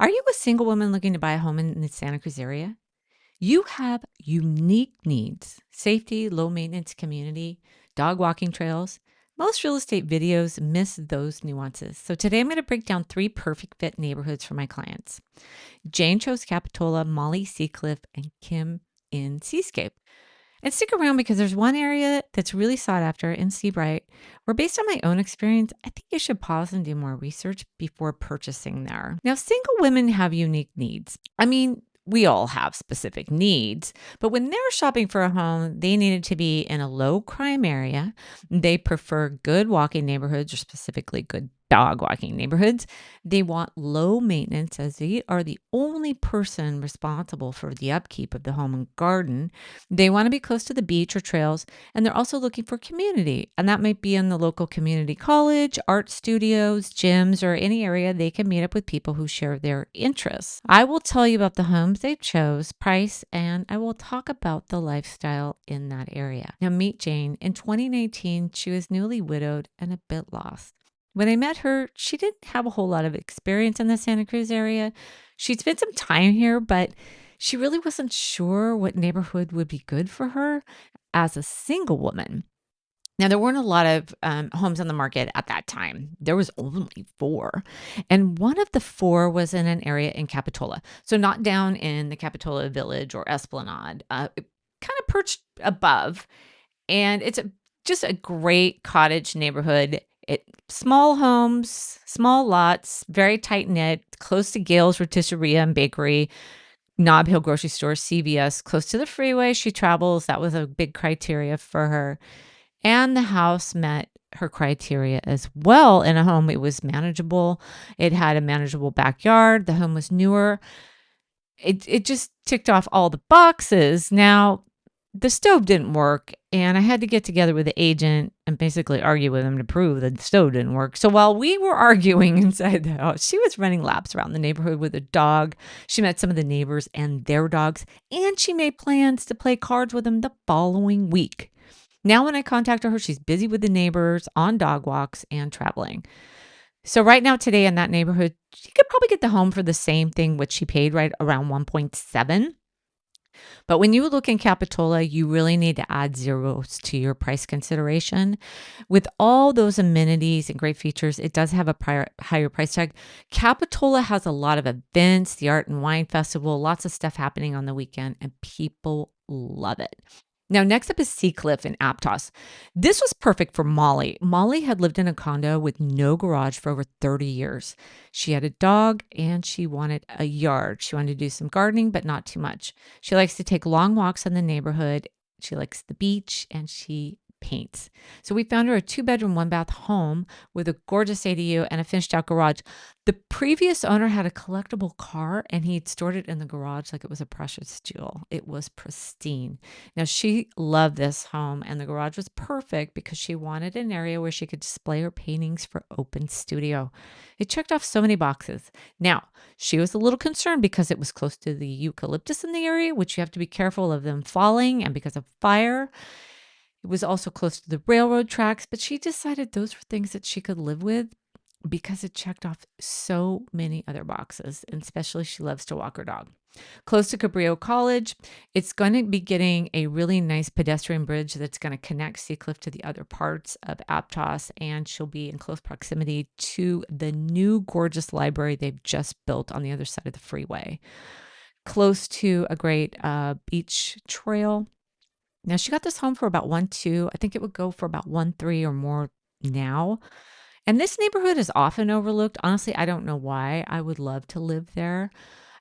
Are you a single woman looking to buy a home in the Santa Cruz area? You have unique needs: safety, low maintenance community, dog walking trails. Most real estate videos miss those nuances. So today I'm going to break down three perfect fit neighborhoods for my clients. Jane chose Capitola, Molly Seacliff, and Kim in Seascape. And stick around because there's one area that's really sought after in Seabright where, based on my own experience, I think you should pause and do more research before purchasing there. Now, single women have unique needs. I mean, we all have specific needs, but when they're shopping for a home, they need it to be in a low crime area. They prefer good walking neighborhoods, or specifically good dog walking neighborhoods. They want low maintenance as they are the only person responsible for the upkeep of the home and garden. They want to be close to the beach or trails, and they're also looking for community. And that might be in the local community college, art studios, gyms, or any area they can meet up with people who share their interests. I will tell you about the homes they chose, price, and I will talk about the lifestyle in that area. Now, meet Jane. In 2019, she was newly widowed and a bit lost. When I met her, she didn't have a whole lot of experience in the Santa Cruz area. She'd spent some time here, but she really wasn't sure what neighborhood would be good for her as a single woman. Now, there weren't a lot of homes on the market at that time. There was only four. And one of the four was in an area in Capitola. So not down in the Capitola Village or Esplanade, kind of perched above. And it's just a great cottage neighborhood. Small homes, small lots, very tight knit, close to Gale's Rotisserie and Bakery, Nob Hill Grocery Store, CVS, close to the freeway. She travels. That was a big criteria for her. And the house met her criteria as well. In a home, it was manageable. It had a manageable backyard. The home was newer. It just ticked off all the boxes. Now, the stove didn't work, and I had to get together with the agent and basically argue with him to prove that the stove didn't work. So while we were arguing inside the house, she was running laps around the neighborhood with a dog. She met some of the neighbors and their dogs, and she made plans to play cards with them the following week. Now, when I contacted her, she's busy with the neighbors, on dog walks, and traveling. So right now, today in that neighborhood, she could probably get the home for the same thing, which she paid right around 1.7. But when you look in Capitola, you really need to add zeros to your price consideration. With all those amenities and great features, it does have a higher price tag. Capitola has a lot of events, the Art and Wine Festival, lots of stuff happening on the weekend, and people love it. Now, next up is Seacliff in Aptos. This was perfect for Molly. Molly had lived in a condo with no garage for over 30 years. She had a dog and she wanted a yard. She wanted to do some gardening, but not too much. She likes to take long walks in the neighborhood. She likes the beach and she paints. So we found her a 2-bedroom, 1-bath home with a gorgeous ADU and a finished out garage. The previous owner had a collectible car and he'd stored it in the garage like it was a precious jewel. It was pristine. Now, she loved this home and the garage was perfect because she wanted an area where she could display her paintings for open studio. It checked off so many boxes. Now, she was a little concerned because it was close to the eucalyptus in the area, which you have to be careful of them falling, and because of fire. It was also close to the railroad tracks, but she decided those were things that she could live with because it checked off so many other boxes, and especially she loves to walk her dog. Close to Cabrillo College, it's going to be getting a really nice pedestrian bridge that's going to connect Seacliff to the other parts of Aptos, and she'll be in close proximity to the new gorgeous library they've just built on the other side of the freeway. Close to a great beach trail. Now, she got this home for about 1.2. I think it would go for about 1.3 or more now. And this neighborhood is often overlooked. Honestly, I don't know why. I would love to live there.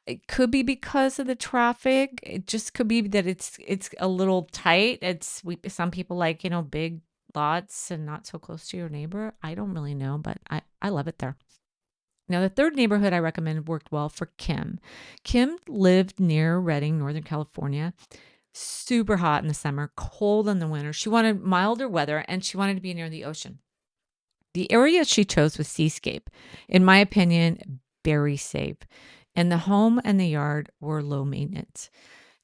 It could be because of the traffic. It just could be that it's a little tight. Some people like, big lots and not so close to your neighbor. I don't really know, but I love it there. Now, the third neighborhood I recommend worked well for Kim. Kim lived near Redding, Northern California. Super hot in the summer, cold in the winter. She wanted milder weather and she wanted to be near the ocean. The area she chose was Seascape. In my opinion, very safe. And the home and the yard were low maintenance.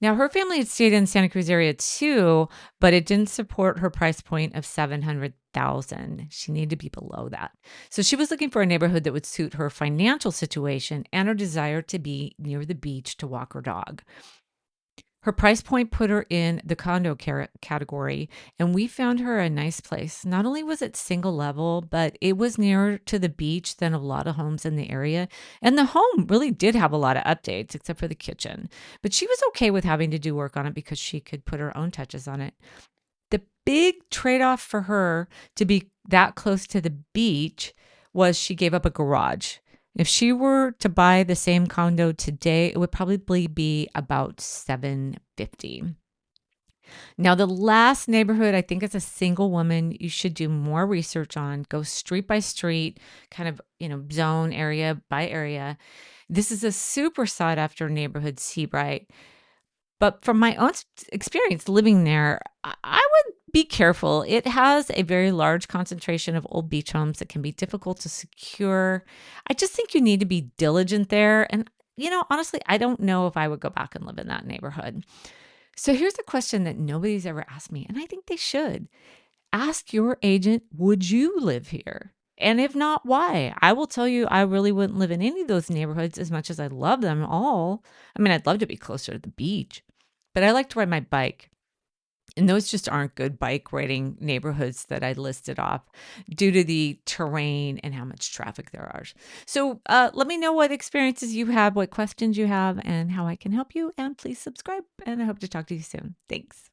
Now, her family had stayed in Santa Cruz area too, but it didn't support her price point of 700,000. She needed to be below that. So she was looking for a neighborhood that would suit her financial situation and her desire to be near the beach to walk her dog. Her price point put her in the condo category, and we found her a nice place. Not only was it single level, but it was nearer to the beach than a lot of homes in the area. And the home really did have a lot of updates, except for the kitchen. But she was okay with having to do work on it because she could put her own touches on it. The big trade off for her to be that close to the beach was she gave up a garage. If she were to buy the same condo today, it would probably be about 750. Now, the last neighborhood, I think it's a single woman you should do more research on. Go street by street, kind of, zone area by area. This is a super sought after neighborhood, Seabright. But from my own experience living there, I would be careful. It has a very large concentration of old beach homes that can be difficult to secure. I just think you need to be diligent there. And, honestly, I don't know if I would go back and live in that neighborhood. So here's a question that nobody's ever asked me, and I think they should. Ask your agent, would you live here? And if not, why? I will tell you, I really wouldn't live in any of those neighborhoods as much as I love them all. I mean, I'd love to be closer to the beach, but I like to ride my bike. And those just aren't good bike riding neighborhoods that I listed off due to the terrain and how much traffic there are. So let me know what experiences you have, what questions you have, and how I can help you. And please subscribe. And I hope to talk to you soon. Thanks.